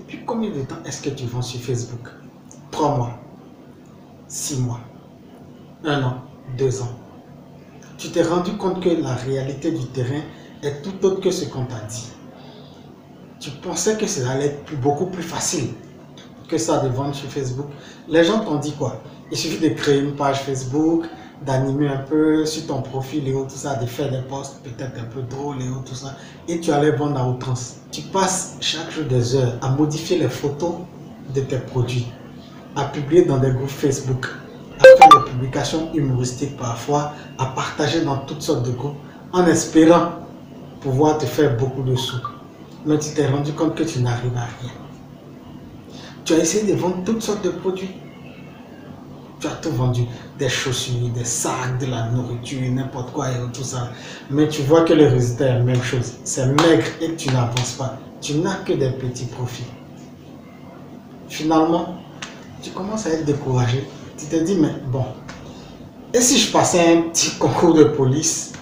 Depuis combien de temps est-ce que tu vends sur Facebook? 3 mois, 6 mois, 1 an, 2 ans. Tu t'es rendu compte que la réalité du terrain est tout autre que ce qu'on t'a dit. Tu pensais que ça allait être beaucoup plus facile que ça de vendre sur Facebook. Les gens t'ont dit quoi? Il suffit de créer une page Facebook, d'animer un peu sur ton profil et tout ça, de faire des posts peut-être un peu drôles et tout ça, et tu allais vendre à outrance. Tu passes chaque jour des heures à modifier les photos de tes produits, à publier dans des groupes Facebook, à faire des publications humoristiques parfois, à partager dans toutes sortes de groupes, en espérant pouvoir te faire beaucoup de sous. Mais tu t'es rendu compte que tu n'arrives à rien. Tu as essayé de vendre toutes sortes de produits. Tu as tout vendu, des chaussures, des sacs, de la nourriture, n'importe quoi et tout ça. Mais tu vois que le résultat est la même chose. C'est maigre et tu n'avances pas. Tu n'as que des petits profits. Finalement, tu commences à être découragé. Tu te dis, mais bon, et si je passais un petit concours de police,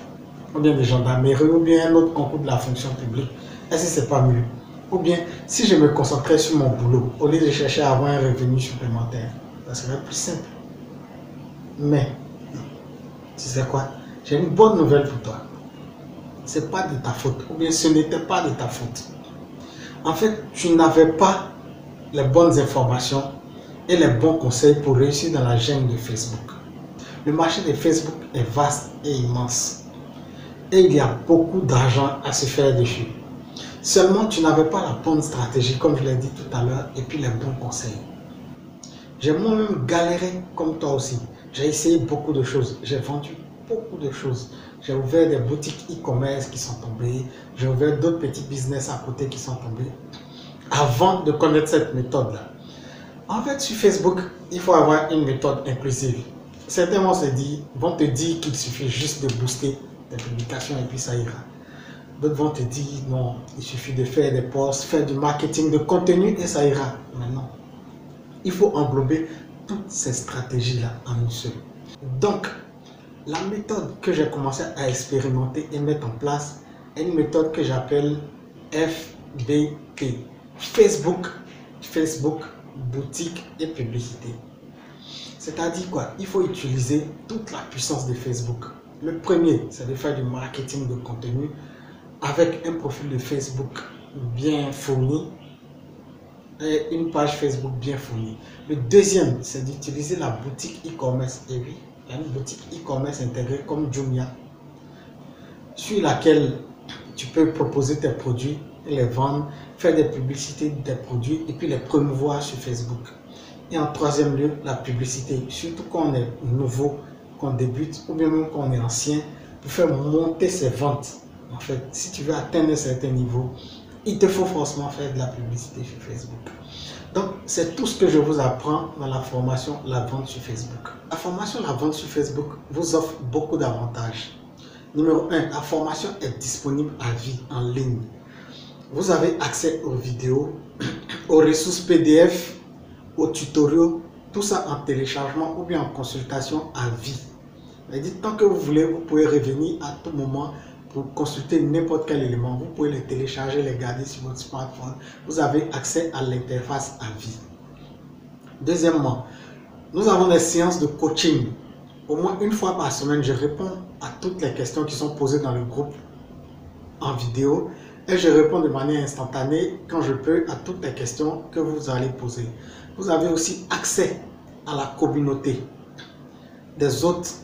ou bien de gendarmerie, ou bien un autre concours de la fonction publique, est-ce que c'est pas mieux? Ou bien, si je me concentrais sur mon boulot, au lieu de chercher à avoir un revenu supplémentaire, ça serait plus simple. Mais, tu sais quoi? J'ai une bonne nouvelle pour toi. C'est pas de ta faute, ou bien ce n'était pas de ta faute. En fait, tu n'avais pas les bonnes informations et les bons conseils pour réussir dans la jungle de Facebook. Le marché de Facebook est vaste et immense. Et il y a beaucoup d'argent à se faire dessus. Seulement, tu n'avais pas la bonne stratégie, comme je l'ai dit tout à l'heure, et puis les bons conseils. J'ai moi-même galéré comme toi aussi. J'ai essayé beaucoup de choses. J'ai vendu beaucoup de choses. J'ai ouvert des boutiques e-commerce qui sont tombées. J'ai ouvert d'autres petits business à côté qui sont tombés. Avant de connaître cette méthode-là. En fait, sur Facebook, il faut avoir une méthode inclusive. Certains vont te dire qu'il suffit juste de booster tes publications et puis ça ira. D'autres vont te dire non, il suffit de faire des posts, faire du marketing de contenu et ça ira. Mais non. Il faut englober toutes ces stratégies-là en une seule. Donc, la méthode que j'ai commencé à expérimenter et mettre en place est une méthode que j'appelle FBP. Facebook, boutique et publicité. C'est-à-dire quoi? Il faut utiliser toute la puissance de Facebook. Le premier, c'est de faire du marketing de contenu avec un profil de Facebook bien fourni et une page Facebook bien fournie. Le deuxième, c'est d'utiliser la boutique e-commerce. Et oui, il y a une boutique e-commerce intégrée comme Jumia, sur laquelle tu peux proposer tes produits et les vendre, faire des publicités de tes produits et puis les promouvoir sur Facebook. Et en troisième lieu, la publicité, surtout quand on est nouveau, qu'on débute ou bien même quand on est ancien, pour faire monter ses ventes. En fait, si tu veux atteindre un certain niveau, il te faut forcément faire de la publicité sur Facebook. Donc, c'est tout ce que je vous apprends dans la formation La vente sur Facebook. La formation La vente sur Facebook vous offre beaucoup d'avantages. Numéro 1, la formation est disponible à vie en ligne. Vous avez accès aux vidéos, aux ressources PDF, aux tutoriaux, tout ça en téléchargement ou bien en consultation à vie. C'est-à-dire, tant que vous voulez, vous pouvez revenir à tout moment pour consulter n'importe quel élément. Vous pouvez les télécharger, les garder sur votre smartphone. Vous avez accès à l'interface à vie. Deuxièmement, nous avons des séances de coaching. Au moins une fois par semaine, je réponds à toutes les questions qui sont posées dans le groupe en vidéo et je réponds de manière instantanée quand je peux à toutes les questions que vous allez poser. Vous avez aussi accès à la communauté des autres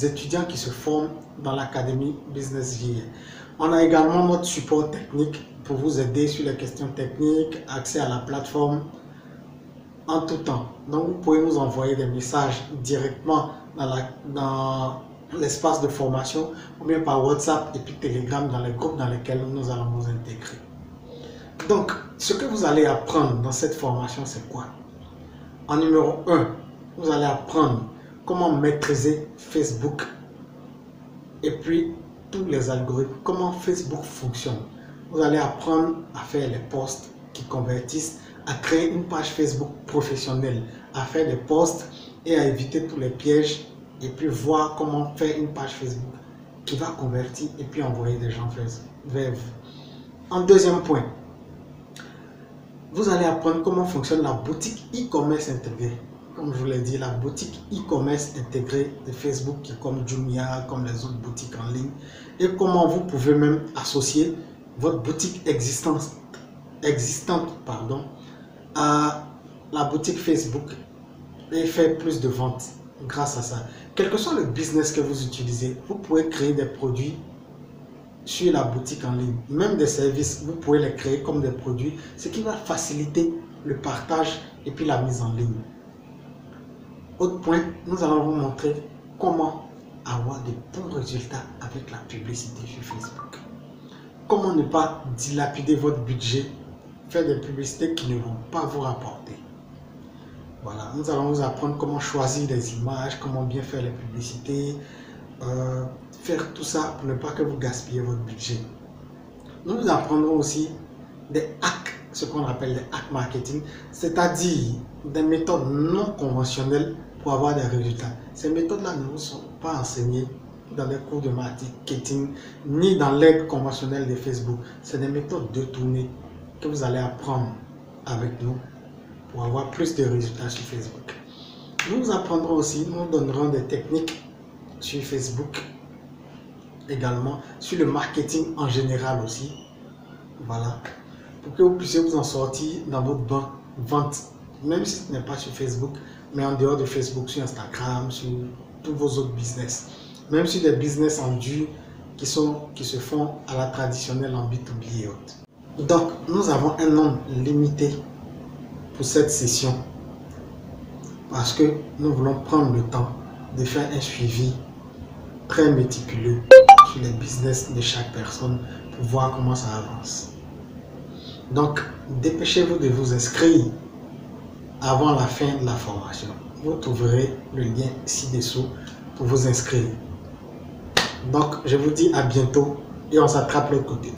étudiants qui se forment dans l'Académie Business Gear. On a également notre support technique pour vous aider sur les questions techniques, accès à la plateforme en tout temps. Donc vous pouvez nous envoyer des messages directement dans l'espace de formation ou bien par WhatsApp et puis Telegram dans les groupes dans lesquels nous allons vous intégrer. Donc, ce que vous allez apprendre dans cette formation, c'est quoi? En numéro 1, vous allez apprendre comment maîtriser Facebook et puis tous les algorithmes, comment Facebook fonctionne. Vous allez apprendre à faire les posts qui convertissent, à créer une page Facebook professionnelle, à faire des posts et à éviter tous les pièges et puis voir comment faire une page Facebook qui va convertir et puis envoyer des gens vers vous. En deuxième point, vous allez apprendre comment fonctionne la boutique e-commerce intégrée. Comme je vous l'ai dit, la boutique e-commerce intégrée de Facebook qui est comme Jumia, comme les autres boutiques en ligne. Et comment vous pouvez même associer votre boutique existante à la boutique Facebook et faire plus de ventes grâce à ça. Quel que soit le business que vous utilisez, vous pouvez créer des produits sur la boutique en ligne. Même des services, vous pouvez les créer comme des produits, ce qui va faciliter le partage et puis la mise en ligne. Autre point, nous allons vous montrer comment avoir de bons résultats avec la publicité sur Facebook. Comment ne pas dilapider votre budget, faire des publicités qui ne vont pas vous rapporter. Voilà, nous allons vous apprendre comment choisir des images, comment bien faire les publicités, faire tout ça pour ne pas que vous gaspillez votre budget. Nous vous apprendrons aussi des hacks, ce qu'on appelle des hacks marketing, c'est-à-dire des méthodes non conventionnelles pour avoir des résultats. Ces méthodes-là ne vous sont pas enseignées dans les cours de marketing ni dans l'aide conventionnelle de Facebook. C'est des méthodes détournées que vous allez apprendre avec nous pour avoir plus de résultats sur Facebook. Nous vous apprendrons aussi, nous donnerons des techniques sur Facebook également, sur le marketing en général aussi. Voilà, pour que vous puissiez vous en sortir dans votre vente, même si ce n'est pas sur Facebook, mais en dehors de Facebook, sur Instagram, sur tous vos autres business, même sur des business en dur qui se font à la traditionnelle en B2B et autres. Donc, nous avons un nombre limité pour cette session parce que nous voulons prendre le temps de faire un suivi très méticuleux sur les business de chaque personne pour voir comment ça avance. Donc, dépêchez-vous de vous inscrire avant la fin de la formation. Vous trouverez le lien ci-dessous pour vous inscrire. Donc, je vous dis à bientôt et on s'attrape l'autre côté.